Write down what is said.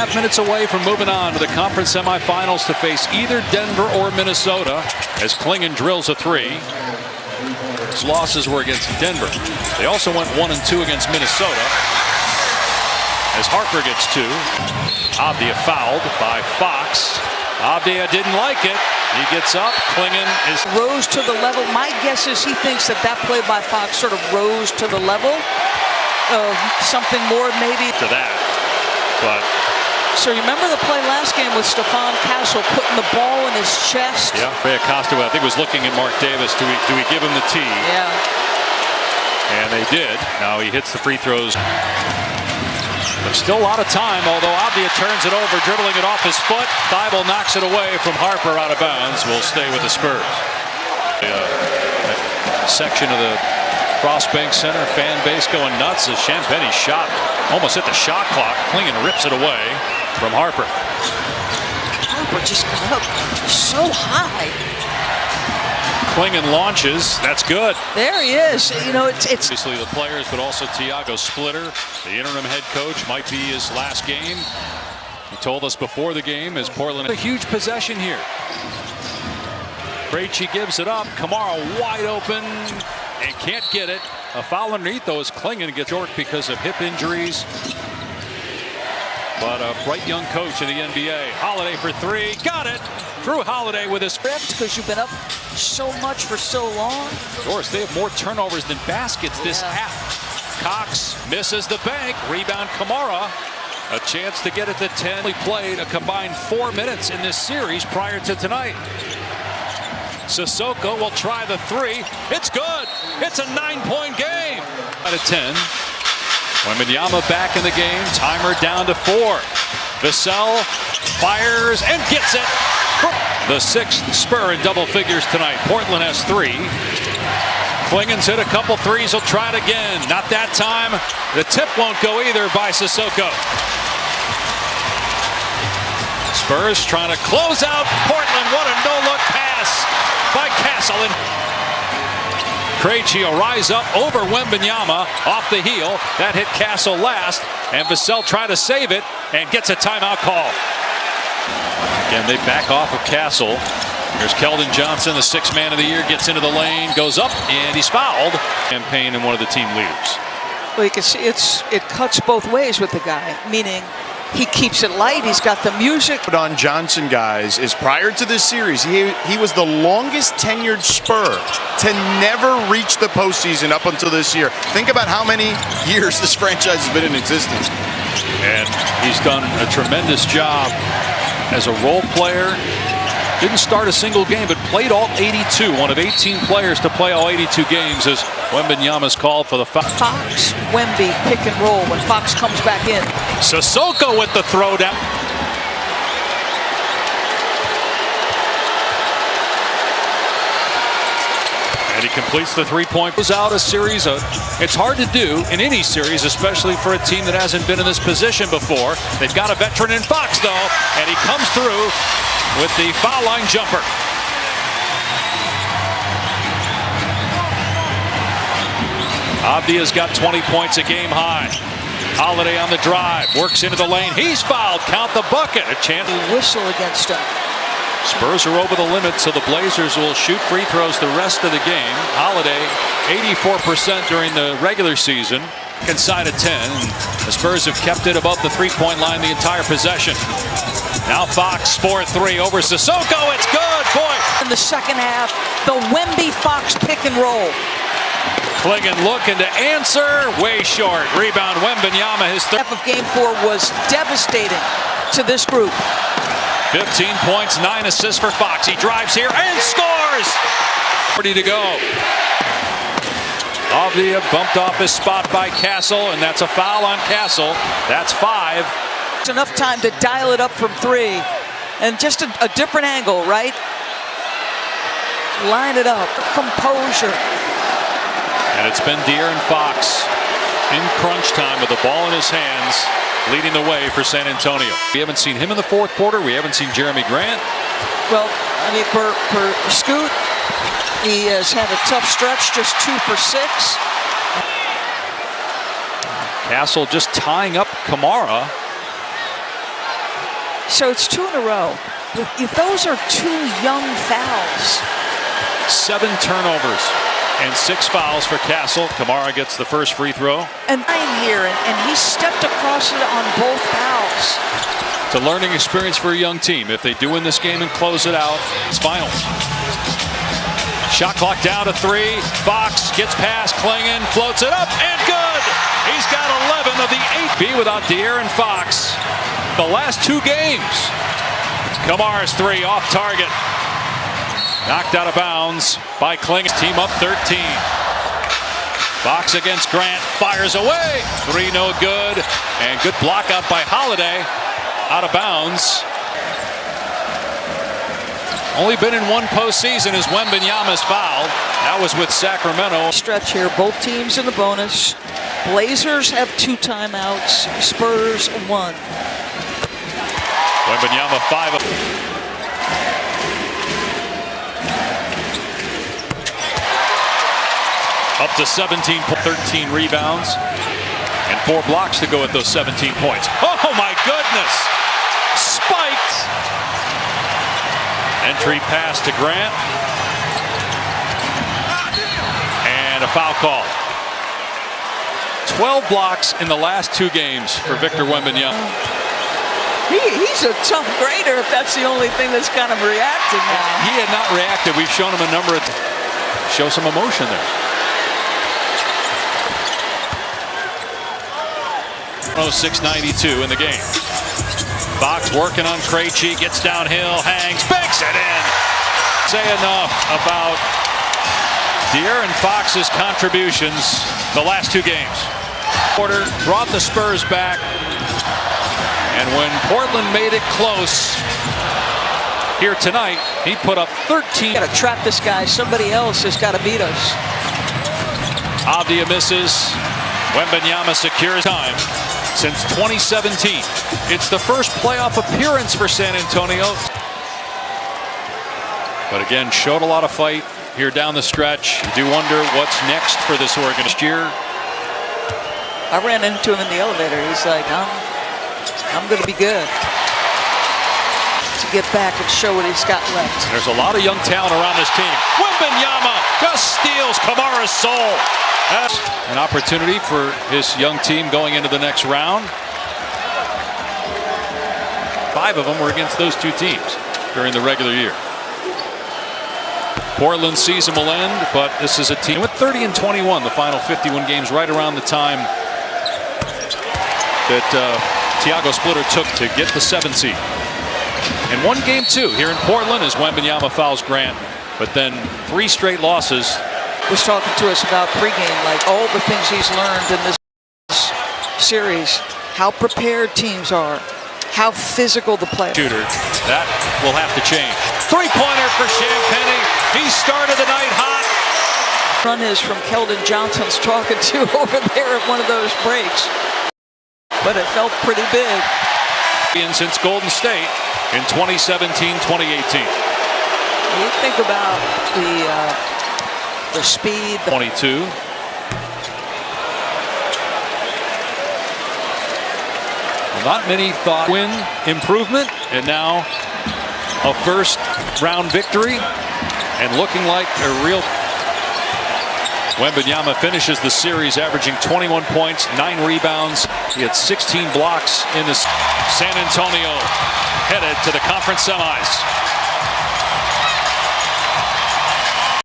2.5 minutes away from moving on to the conference semifinals to face either Denver or Minnesota as Klingon drills a three. His losses were against Denver. They also went 1-2 against Minnesota. As Harper gets two. Avdia fouled by Fox. Avdia didn't like it. He gets up. Klingon is rose to the level. My guess is he thinks that play by Fox sort of rose to the level of something more maybe to that. But so you remember the play last game with Stephon Castle putting the ball in his chest? Yeah, Ray Acosta, I think, was looking at Mark Davis. Do we give him the tee? Yeah. And they did. Now he hits the free throws. But still a lot of time, although Avdia turns it over, dribbling it off his foot. Thibault knocks it away from Harper out of bounds. Will stay with the Spurs. Section of the Cross Bank Center fan base going nuts as Champagne's shot almost hit the shot clock. Klingon rips it away from Harper. Harper just got up so high. Klingon launches. That's good. There he is. You know, it's obviously the players, but also Tiago Splitter, the interim head coach, might be his last game. He told us before the game as Portland a huge possession here. Krejci gives it up. Kamara wide open and can't get it. A foul underneath, though, as Klingon gets short because of hip injuries. But a bright young coach in the NBA. Holiday for three. Got it. Drew Holiday with his fifth because you've been up so much for so long. Of course, they have more turnovers than baskets this half. Cox misses the bank. Rebound Kamara. A chance to get it to 10. He played a combined 4 minutes in this series prior to tonight. Sissoko will try the three. It's good. It's a 9-point game. Out of 10. Wembanyama back in the game. Timer down to 4. Vassell fires and gets it. The sixth Spur in double figures tonight. Portland has 3. Klingon's hit a couple threes. He'll try it again. Not that time. The tip won't go either by Sissoko. Spurs trying to close out Portland. What a no-look pass by Castle. And Krejci will rise up over Wembanyama off the heel. That hit Castle last. And Vassell try to save it and gets a timeout call. Again, they back off of Castle. There's Keldon Johnson, the 6th man of the year, gets into the lane, goes up, and he's fouled. Campaign and one of the team leaders. Well, you can see it cuts both ways with the guy, meaning he keeps it light. He's got the music. On Johnson, guys, is prior to this series, he was the longest tenured Spur to never reach the postseason up until this year. Think about how many years this franchise has been in existence. And he's done a tremendous job as a role player. Didn't start a single game, but played all 82. One of 18 players to play all 82 games as Wembanyama's called for the foul. Fox, Wemby, pick and roll when Fox comes back in. Sissoko with the throwdown. And he completes the three-point. Goes out a series. It's hard to do in any series, especially for a team that hasn't been in this position before. They've got a veteran in Fox, though, and he comes through with the foul line jumper. Avdia's got 20 points a game high. Holiday on the drive, works into the lane. He's fouled. Count the bucket. A chance to whistle against him. Spurs are over the limit, so the Blazers will shoot free throws the rest of the game. Holiday, 84% during the regular season. Inside of 10. The Spurs have kept it above the three-point line the entire possession. Now Fox, 4-3 over Sissoko. It's good, boy. In the second half, the Wemby-Fox pick and roll. Klingon looking to answer. Way short. Rebound, Wembanyama. His third. Half of game 4 was devastating to this group. 15 points, 9 assists for Fox. He drives here and scores! 40 to go. Avdia bumped off his spot by Castle, and that's a foul on Castle. That's 5. It's enough time to dial it up from 3. And just a different angle, right? Line it up. Composure. And it's been Deere and Fox in crunch time with the ball in his hands, leading the way for San Antonio. We haven't seen him in the fourth quarter. We haven't seen Jeremy Grant. Well, I mean, for Scoot, he has had a tough stretch, just 2 for 6. Castle just tying up Kamara. So it's 2 in a row. If those are 2 young fouls. 7 turnovers and 6 fouls for Castle. Kamara gets the first free throw. And I'm here, and he stepped across it on both fouls. It's a learning experience for a young team. If they do win this game and close it out, it's finals. Shot clock down to 3. Fox gets past Klingon, floats it up, and good! He's got 11 of the 8 without De'Aaron Fox. The last 2 games. Kamara's 3 off target. Knocked out of bounds by Klingon. Team up 13. Fox against Grant, fires away. 3 no good. And good block out by Holiday. Out of bounds. Only been in 1 postseason as Wembanyama's fouled. That was with Sacramento. Stretch here, both teams in the bonus. Blazers have 2 timeouts. Spurs 1. Wembanyama 5. Up to 17, 13 rebounds, and 4 blocks to go with those 17 points. Oh my goodness! Spiked! Entry pass to Grant. And a foul call. 12 blocks in the last 2 games for Victor Wembanyama. He's a tough grader if that's the only thing that's kind of reacting now. He had not reacted. We've shown him a number of show some emotion there. 6:92 in the game. Fox working on Krejci, gets downhill, hangs, banks it in. Say enough about De'Aaron Fox's contributions the last 2 games. Porter brought the Spurs back, and when Portland made it close here tonight, he put up 13. Got to trap this guy. Somebody else has got to beat us. Avdia misses. Wembanyama secures time. Since 2017, it's the first playoff appearance for San Antonio. But again, showed a lot of fight here down the stretch. You do wonder what's next for this organization. I ran into him in the elevator. He's like, I'm going to be good. To get back and show what he's got left. There's a lot of young talent around this team. Wembanyama just steals Kamara's soul. That's an opportunity for his young team going into the next round. 5 of them were against those 2 teams during the regular year. Portland's season will end, but this is a team with 30 and 21, the final 51 games, right around the time that Thiago Splitter took to get the 7th seed. And 1 game 2 here in Portland as Wembanyama fouls Grant, but then 3 straight losses. Was talking to us about pregame, like all the things he's learned in this series, how prepared teams are, how physical the players. Shooter, that will have to change. 3-pointer for Champagnie. He started the night hot. Run is from Keldon Johnson's talking to over there at one of those breaks, but it felt pretty big. Since Golden State in 2017-2018. You think about the speed. 22. Not many thought win improvement, and now a first round victory and looking like a real. Wembanyama finishes the series averaging 21 points, 9 rebounds. He had 16 blocks in this. San Antonio headed to the conference semis.